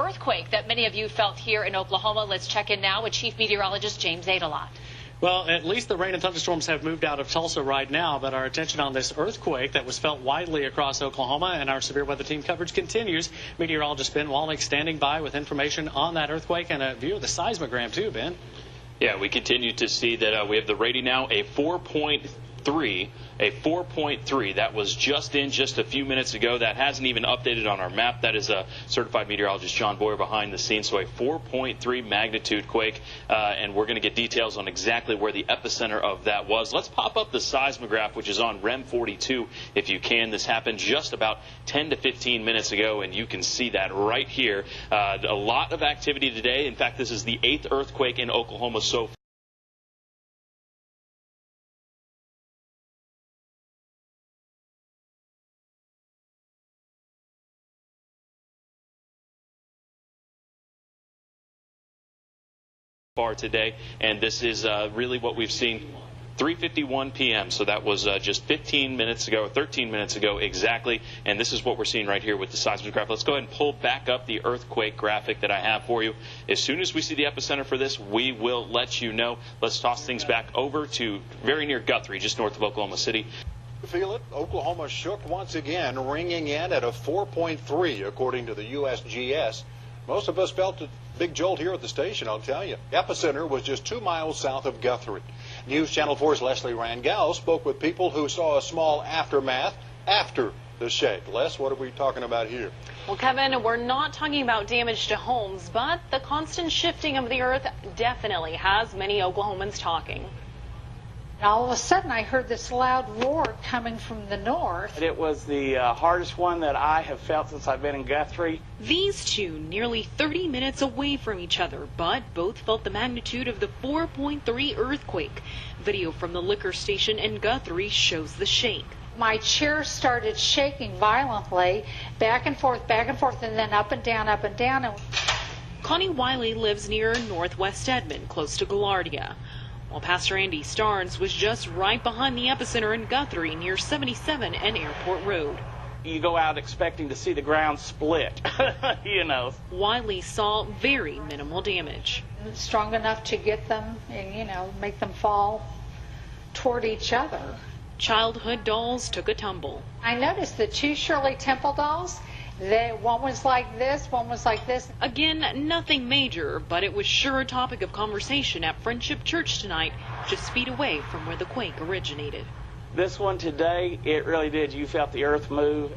earthquake that many of you felt here in Oklahoma. Let's check in now with Chief Meteorologist James Adelot. Well, at least the rain and thunderstorms have moved out of Tulsa right now, but our attention on this earthquake that was felt widely across Oklahoma, and our severe weather team coverage continues. Meteorologist Ben Walnick standing by with information on that earthquake and a view of the seismogram too, Ben. Yeah, we continue to see that we have the rating now, a 4.3. A 4.3. That was just a few minutes ago. That hasn't even updated on our map. That is certified meteorologist John Boyer behind the scenes. So a 4.3 magnitude quake, and we're going to get details on exactly where the epicenter of that was. Let's pop up the seismograph, which is on REM 42, if you can. This happened just about 10 to 15 minutes ago, and you can see that right here. A lot of activity today. In fact, this is the 8th earthquake in Oklahoma so far today, and this is really what we've seen. 3:51 p.m. So that was just 15 minutes ago, or 13 minutes ago exactly, and this is what we're seeing right here with the seismograph. Let's go ahead and pull back up the earthquake graphic that I have for you. As soon as we see the epicenter for this, we will let you know. Let's toss things back over to very near Guthrie, just north of Oklahoma City. Feel it? Oklahoma shook once again, ringing in at a 4.3 according to the USGS. Most of us felt a big jolt here at the station, I'll tell you. Epicenter was just 2 miles south of Guthrie. News Channel 4's Leslie Rangel spoke with people who saw a small aftermath after the shake. Les, what are we talking about here? Well, Kevin, we're not talking about damage to homes, but the constant shifting of the earth definitely has many Oklahomans talking. All of a sudden, I heard this loud roar coming from the north. It was the hardest one that I have felt since I've been in Guthrie. These two nearly 30 minutes away from each other, but both felt the magnitude of the 4.3 earthquake. Video from the liquor station in Guthrie shows the shake. My chair started shaking violently, back and forth, and then up and down, up and down. Connie Wiley lives near Northwest Edmond, close to Gaillardia, while Pastor Andy Starnes was just right behind the epicenter in Guthrie near 77 and Airport Road. You go out expecting to see the ground split, you know. Wiley saw very minimal damage. Strong enough to get them and, make them fall toward each other. Childhood dolls took a tumble. I noticed the two Shirley Temple dolls. One was like this, one was like this. Again, nothing major, but it was sure a topic of conversation at Friendship Church tonight, just feet away from where the quake originated. This one today, it really did. You felt the earth move.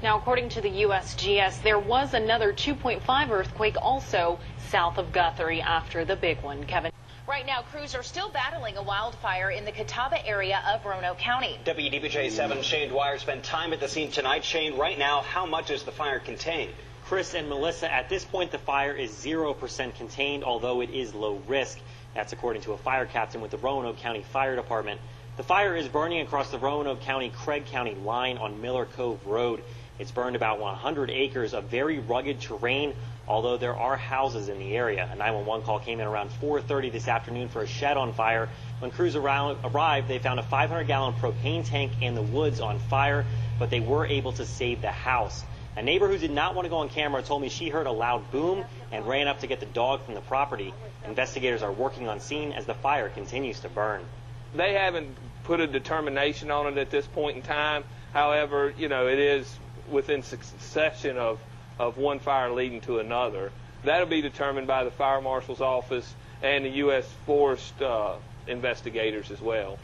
Now, according to the USGS, there was another 2.5 earthquake also south of Guthrie after the big one. Kevin. Right now, crews are still battling a wildfire in the Catawba area of Roanoke County. WDBJ7 Shane Dwyer spent time at the scene tonight. Shane, right now, how much is the fire contained? Chris and Melissa, at this point, the fire is 0% contained, although it is low risk. That's according to a fire captain with the Roanoke County Fire Department. The fire is burning across the Roanoke County-Craig County line on Miller Cove Road. It's burned about 100 acres of very rugged terrain, although there are houses in the area. A 911 call came in around 4:30 this afternoon for a shed on fire. When crews arrived, they found a 500-gallon propane tank in the woods on fire, but they were able to save the house. A neighbor who did not want to go on camera told me she heard a loud boom and ran up to get the dog from the property. Investigators are working on scene as the fire continues to burn. They haven't put a determination on it at this point in time. However, it is within succession of one fire leading to another. That'll be determined by the fire marshal's office and the U.S. Forest investigators as well.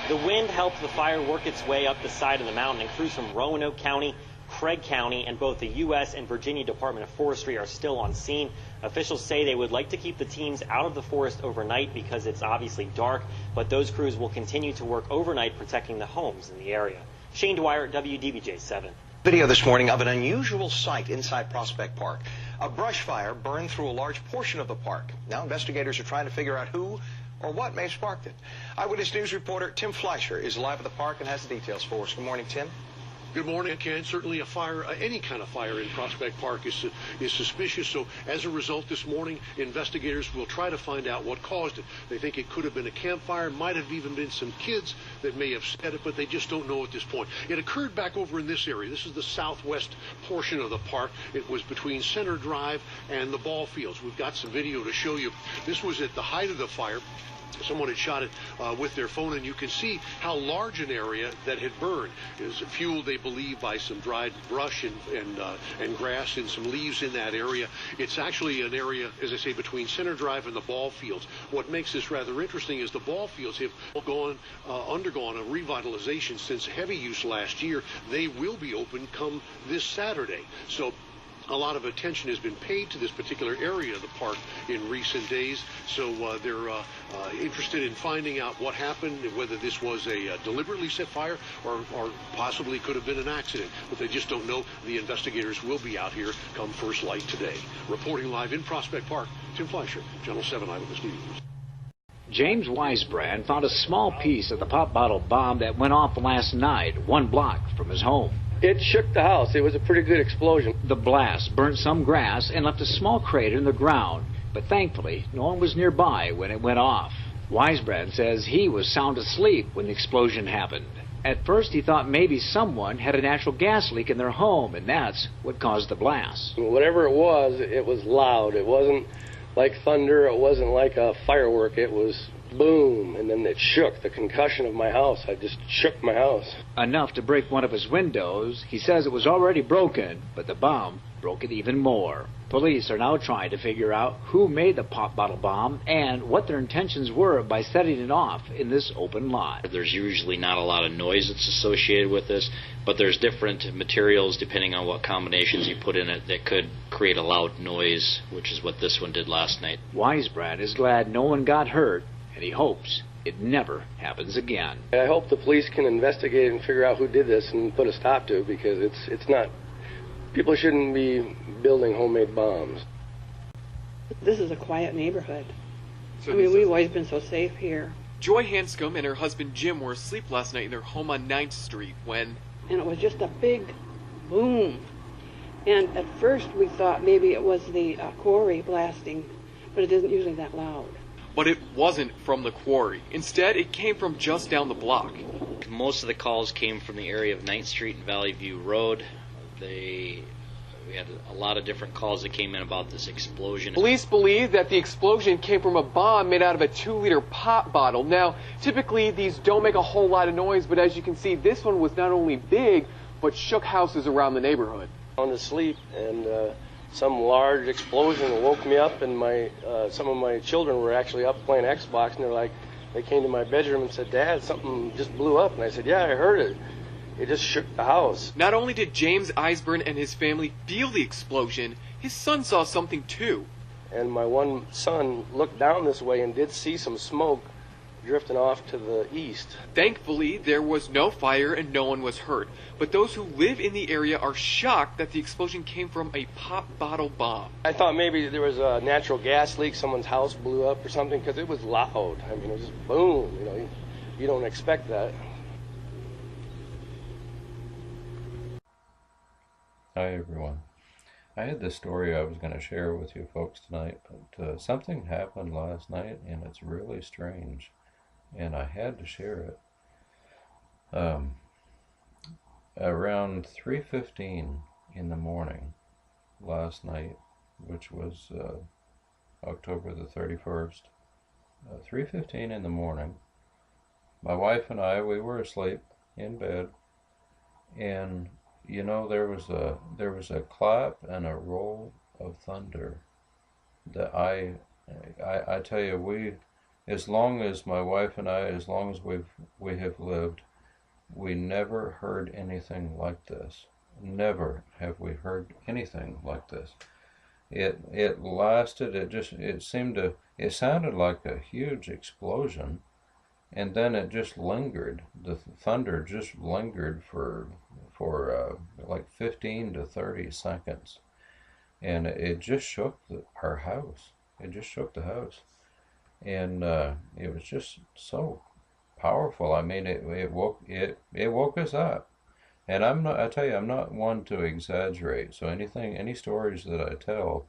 The wind helped the fire work its way up the side of the mountain, and crews from Roanoke County, Craig County, and both the U.S. and Virginia Department of Forestry are still on scene. Officials say they would like to keep the teams out of the forest overnight because it's obviously dark, but those crews will continue to work overnight protecting the homes in the area. Shane Dwyer, WDBJ7. Video this morning of an unusual sight inside Prospect Park. A brush fire burned through a large portion of the park. Now investigators are trying to figure out who or what may have sparked it. Eyewitness News reporter Tim Fleischer is live at the park and has the details for us. Good morning, Tim. Good morning, Ken. Certainly a fire, any kind of fire in Prospect Park is suspicious. So as a result, this morning, investigators will try to find out what caused it. They think it could have been a campfire, might have even been some kids that may have set it, but they just don't know at this point. It occurred back over in this area. This is the southwest portion of the park. It was between Center Drive and the ball fields. We've got some video to show you. This was at the height of the fire. Someone had shot it with their phone, and you can see how large an area that had burned. It was fueled, they believe, by some dried brush and grass and some leaves in that area. It's actually an area, as I say, between Center Drive and the ball fields. What makes this rather interesting is the ball fields have undergone a revitalization since heavy use last year. They will be open come this Saturday. So a lot of attention has been paid to this particular area of the park in recent days, so they're interested in finding out what happened, whether this was a deliberately set fire or possibly could have been an accident, but they just don't know. The investigators will be out here come first light today. Reporting live in Prospect Park, Tim Fleischer, Channel 7 Eyewitness News. James Weisbrand found a small piece of the pop bottle bomb that went off last night, 1 block from his home. It shook the house. It was a pretty good explosion. The blast burnt some grass and left a small crater in the ground, but thankfully no one was nearby when it went off. Weisbrand says he was sound asleep when the explosion happened. At first he thought maybe someone had a natural gas leak in their home, and that's what caused the blast. Whatever it was loud. It wasn't like thunder. It wasn't like a firework. It was boom, and then it shook. The concussion of my house, I just shook my house. Enough to break one of his windows. He says it was already broken, but the bomb broke it even more. Police are now trying to figure out who made the pop bottle bomb and what their intentions were by setting it off in this open lot. There's usually not a lot of noise that's associated with this, but there's different materials depending on what combinations you put in it that could create a loud noise, which is what this one did last night. Weisbrand is glad no one got hurt, and he hopes it never happens again. I hope the police can investigate and figure out who did this and put a stop to it, because it's not, people shouldn't be building homemade bombs. This is a quiet neighborhood. We've always been so safe here. Joy Hanscom and her husband Jim were asleep last night in their home on 9th Street when... And it was just a big boom. And at first we thought maybe it was the quarry blasting, but it isn't usually that loud. But it wasn't from the quarry. Instead, it came from just down the block. Most of the calls came from the area of 9th Street and Valley View Road. We had a lot of different calls that came in about this explosion. Police believe that the explosion came from a bomb made out of a 2-liter pop bottle. Now, typically these don't make a whole lot of noise, but as you can see, this one was not only big, but shook houses around the neighborhood. I was asleep, and some large explosion woke me up, and some of my children were actually up playing Xbox, and they came to my bedroom and said, "Dad, something just blew up." And I said, "Yeah, I heard it. It just shook the house." Not only did James Eisburn and his family feel the explosion, his son saw something too. And my one son looked down this way and did see some smoke drifting off to the east. Thankfully, there was no fire and no one was hurt. But those who live in the area are shocked that the explosion came from a pop bottle bomb. I thought maybe there was a natural gas leak, someone's house blew up or something, because it was loud. I mean, it was just boom, you don't expect that. Hi everyone. I had this story I was going to share with you folks tonight, but something happened last night and it's really strange, and I had to share it. Around 3:15 in the morning last night, which was October the 31st, 3:15 in the morning, my wife and I, we were asleep in bed, and there was a clap and a roll of thunder that I tell you, as long as my wife and I, as long as we have lived, we never heard anything like this. Never have we heard anything like this. It lasted. It sounded like a huge explosion, and then it just lingered. The thunder just lingered for like 15 to 30 seconds, and it just shook our house. It just shook the house, and it was just so powerful. I mean, it woke us up. And I tell you, I'm not one to exaggerate. So any stories that I tell,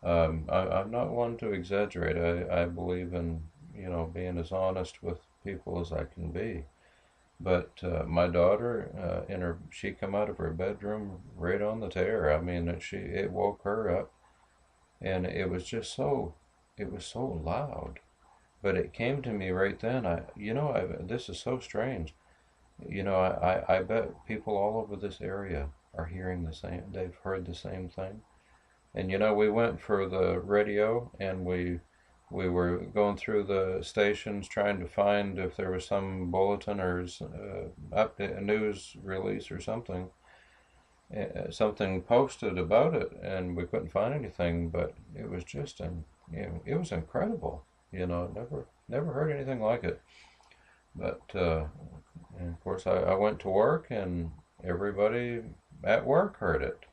I'm not one to exaggerate. I believe in, being as honest with people as I can be. But my daughter, she come out of her bedroom right on the tear. I mean, it woke her up, and it was so loud. But it came to me right then. This is so strange. I bet people all over this area are hearing the same. They've heard the same thing. And we went for the radio, and we were going through the stations trying to find if there was some bulletin or update, a news release or something posted about it, and we couldn't find anything. But it was just it was incredible. Never heard anything like it. But and of course I went to work, and everybody at work heard it.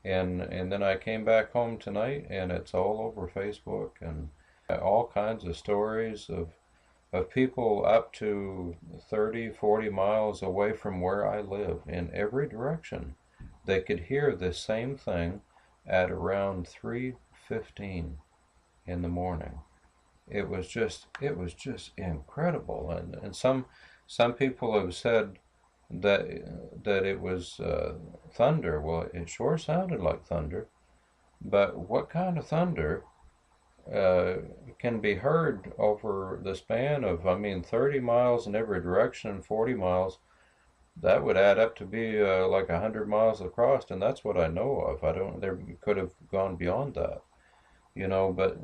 And then I came back home tonight, and it's all over Facebook, and all kinds of stories of people up to 30, 40 miles away from where I live in every direction. They could hear the same thing at around 3:15 in the morning. It was just incredible. And some people have said that it was thunder. Well, it sure sounded like thunder, but what kind of thunder can be heard over the span of, 30 miles in every direction, 40 miles? That would add up to be like 100 miles across, and that's what I know of. There could have gone beyond that, but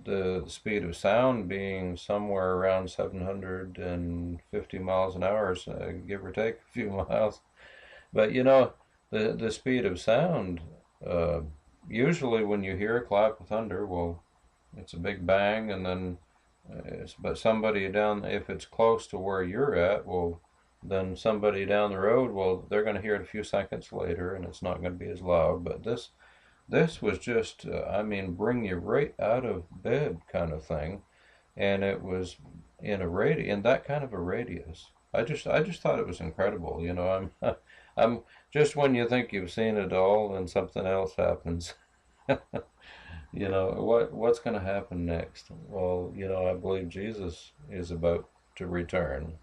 the speed of sound being somewhere around 750 miles an hour, give or take a few miles. But the speed of sound, usually when you hear a clap of thunder, well, it's a big bang, and then but somebody down, if it's close to where you're at, well, then somebody down the road, well, they're going to hear it a few seconds later, and it's not going to be as loud. But this was just, bring you right out of bed kind of thing, and it was in that kind of a radius. I just thought it was incredible. I'm just, when you think you've seen it all, and something else happens. What's going to happen next? Well, I believe Jesus is about to return,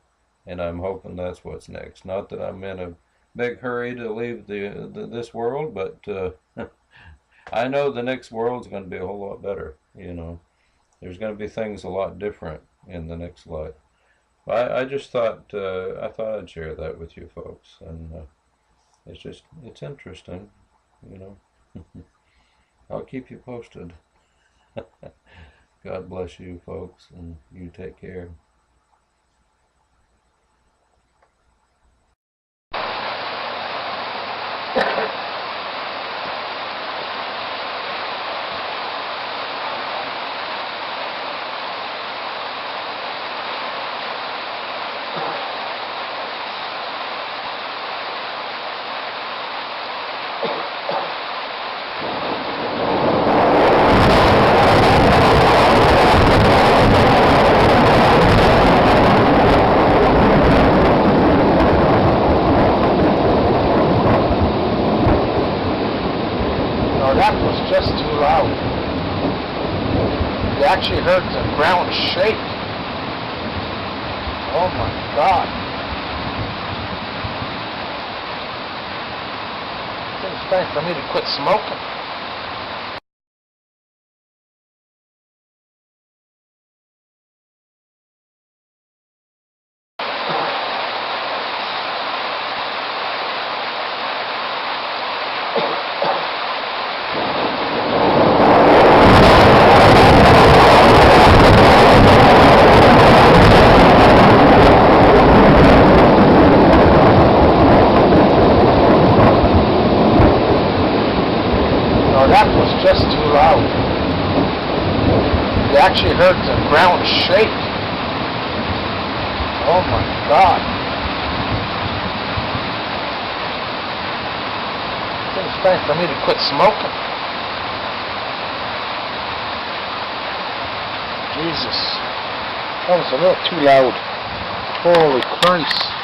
and I'm hoping that's what's next. Not that I'm in a big hurry to leave this world, but I know the next world's going to be a whole lot better. There's going to be things a lot different in the next life. I just thought I'd share that with you folks, and it's interesting. I'll keep you posted. God bless you folks, and you take care. Just too loud. You actually heard the ground shake. Oh my God. I think it's time for me to quit smoking. That was just too loud. You actually heard the ground shake. Oh my God. I think it's time for me to quit smoking. Jesus. That was a little too loud. Holy Christ.